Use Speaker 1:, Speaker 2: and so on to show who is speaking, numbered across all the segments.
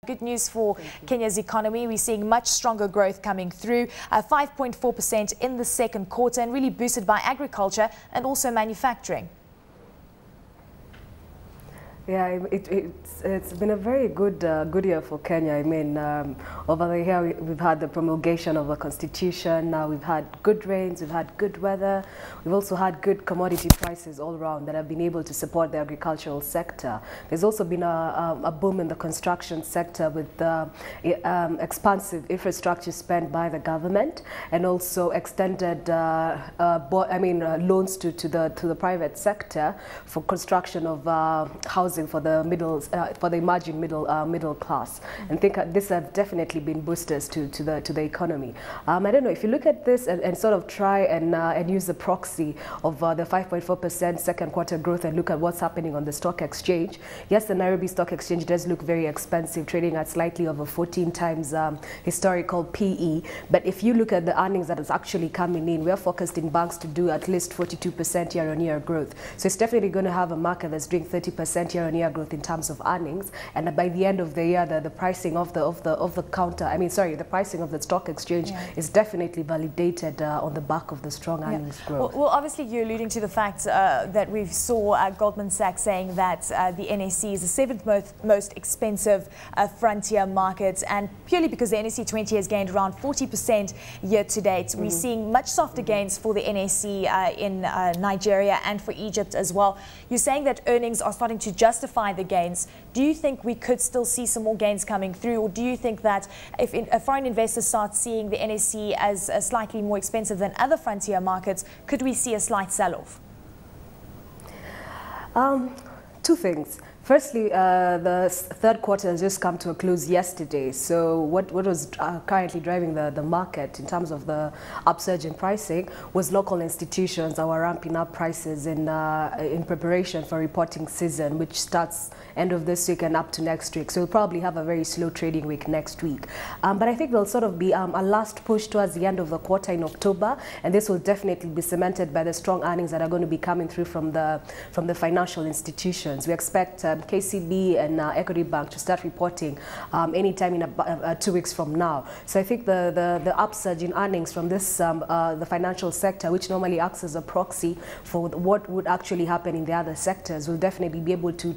Speaker 1: Good news for Kenya's economy. We're seeing much stronger growth coming through, 5.4% in the second quarter, and really boosted by agriculture and also manufacturing.
Speaker 2: Yeah, it's been a very good year for Kenya. I mean, over the year we've had the promulgation of a constitution. Now we've had good rains, we've had good weather. We've also had good commodity prices all around that have been able to support the agricultural sector. There's also been a boom in the construction sector with expansive infrastructure spent by the government, and also extended loans to the private sector for construction of housing for the emerging middle class, and think this have definitely been boosters to the economy. I don't know if you look at this and sort of try and use the proxy of the 5.4% second quarter growth and look at what's happening on the stock exchange. Yes, the Nairobi Stock Exchange does look very expensive, trading at slightly over 14 times historical PE. But if you look at the earnings that is actually coming in, we're forecasting banks to do at least 42% year-on-year growth. So it's definitely going to have a market that's doing 30% year-on-year growth in terms of earnings. And by the end of the year, the pricing of the pricing of the stock exchange is definitely validated on the back of the strong earnings growth.
Speaker 1: Well, obviously you're alluding to the fact that we saw Goldman Sachs saying that the NSE is the seventh most expensive frontier market, and purely because the NSE 20 has gained around 40% year to date. We're seeing much softer gains for the NSE in Nigeria and for Egypt as well. You're saying that earnings are starting to justify the gains. Do you think we could still see some more gains coming through, or do you think that if foreign investors start seeing the NSE as slightly more expensive than other frontier markets, could we see a slight sell-off?
Speaker 2: Two things. Firstly, the third quarter has just come to a close yesterday. So what was currently driving the market in terms of the upsurge in pricing was local institutions that were ramping up prices in preparation for reporting season, which starts end of this week and up to next week. So we'll probably have a very slow trading week next week. But I think there'll sort of be a last push towards the end of the quarter in October, and this will definitely be cemented by the strong earnings that are going to be coming through from the financial institutions. We expect KCB and Equity Bank to start reporting anytime in 2 weeks from now. So I think the upsurge in earnings from this the financial sector, which normally acts as a proxy for what would actually happen in the other sectors, will definitely be able to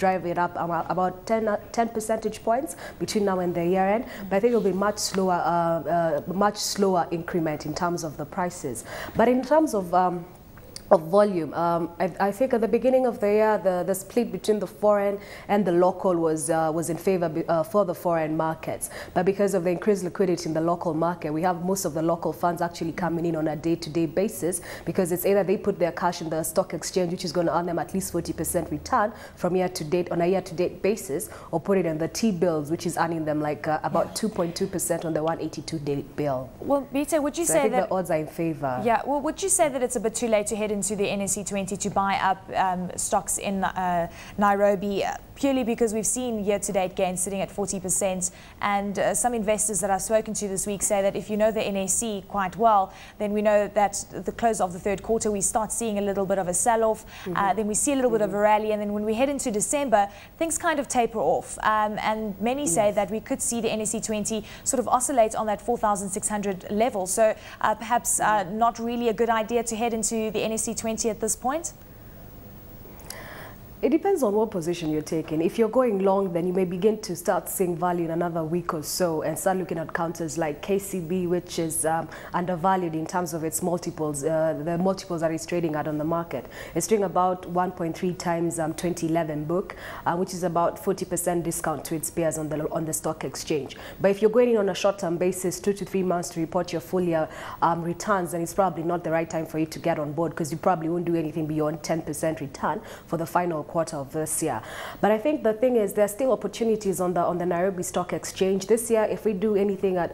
Speaker 2: drive it up about 10 percentage points between now and the year end. But I think it will be much slower increment in terms of the prices. But in terms of volume, I think at the beginning of the year, the split between the foreign and the local was in favor for the foreign markets. But because of the increased liquidity in the local market, we have most of the local funds actually coming in on a day-to-day basis, because it's either they put their cash in the stock exchange, which is going to earn them at least 40% return from year to date on a year-to-date basis, or put it in the T-bills, which is earning them like about 2.2% on the 182-day bill.
Speaker 1: Well, Mbithe, would you say
Speaker 2: I think
Speaker 1: that
Speaker 2: the odds are in favor?
Speaker 1: Yeah. Well, would you say that it's a bit too late to head into the NSE 20 to buy up stocks in Nairobi, purely because we've seen year-to-date gains sitting at 40%, and some investors that I've spoken to this week say that if you know the NSE quite well, then we know that at the close of the third quarter we start seeing a little bit of a sell-off, then we see a little bit of a rally, and then when we head into December, things kind of taper off, and many say that we could see the NSE 20 sort of oscillate on that 4,600 level. So perhaps not really a good idea to head into the NSE 20 at this point?
Speaker 2: It depends on what position you're taking. If you're going long, then you may begin to start seeing value in another week or so and start looking at counters like KCB, which is undervalued in terms of its multiples, the multiples that it's trading at on the market. It's trading about 1.3 times 2011 book, which is about 40% discount to its peers on the stock exchange. But if you're going in on a short-term basis, 2 to 3 months to report your full year returns, then it's probably not the right time for you to get on board, because you probably won't do anything beyond 10% return for the final quarter of this year. But I think the thing is, there are still opportunities on the Nairobi Stock Exchange this year. If we do anything at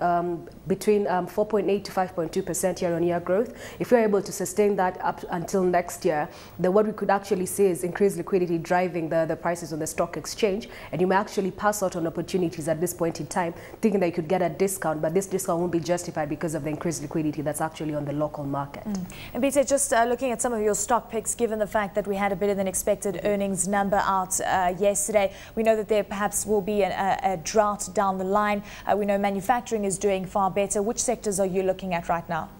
Speaker 2: between 4.8 to 5.2% year-on-year growth, if we're able to sustain that up until next year, then what we could actually see is increased liquidity driving the prices on the stock exchange, and you may actually pass out on opportunities at this point in time, thinking that you could get a discount, but this discount won't be justified because of the increased liquidity that's actually on the local market.
Speaker 1: And Mbithe, just looking at some of your stock picks, given the fact that we had a better than expected earnings earnings number out yesterday. We know that there perhaps will be a drought down the line. We know manufacturing is doing far better. Which sectors are you looking at right now?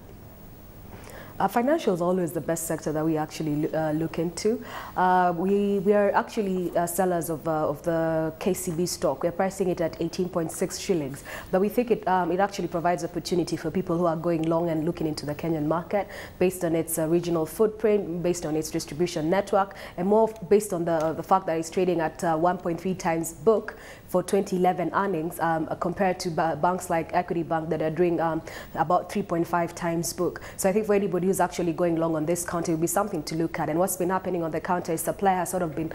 Speaker 2: Financial is always the best sector that we actually look into. We are actually sellers of the KCB stock. We're pricing it at 18.6 shillings. But we think it actually provides opportunity for people who are going long and looking into the Kenyan market based on its regional footprint, based on its distribution network, and more based on the fact that it's trading at 1.3 times book for 2011 earnings compared to banks like Equity Bank that are doing about 3.5 times book. So I think for anybody who's actually going long on this counter, it will be something to look at. And what's been happening on the counter is supply has sort of been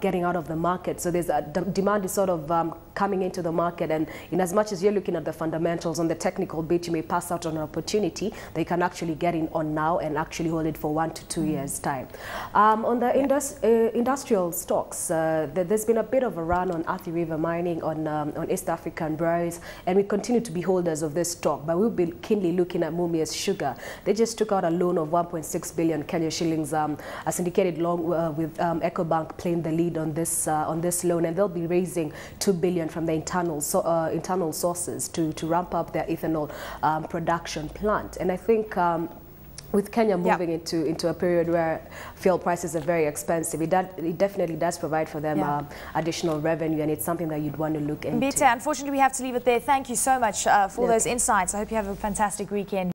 Speaker 2: getting out of the market. So there's demand is sort of coming into the market. And in as much as you're looking at the fundamentals on the technical bit, you may pass out on an opportunity that you can actually get in on now and actually hold it for 1 to 2 years' time. On the industrial stocks, there's been a bit of a run on Athi River mining, on East African breweries, and we continue to be holders of this stock, but we'll be keenly looking at Mumia's Sugar. They just took out a loan of 1.6 billion Kenya shillings, a syndicated loan with EcoBank playing the lead on this loan, and they'll be raising 2 billion from the internal sources to ramp up their ethanol production plant. And I think with Kenya moving into a period where fuel prices are very expensive, it definitely does provide for them additional revenue, and it's something that you'd want to look into.
Speaker 1: Mbithe, unfortunately, we have to leave it there. Thank you so much for those insights. I hope you have a fantastic weekend.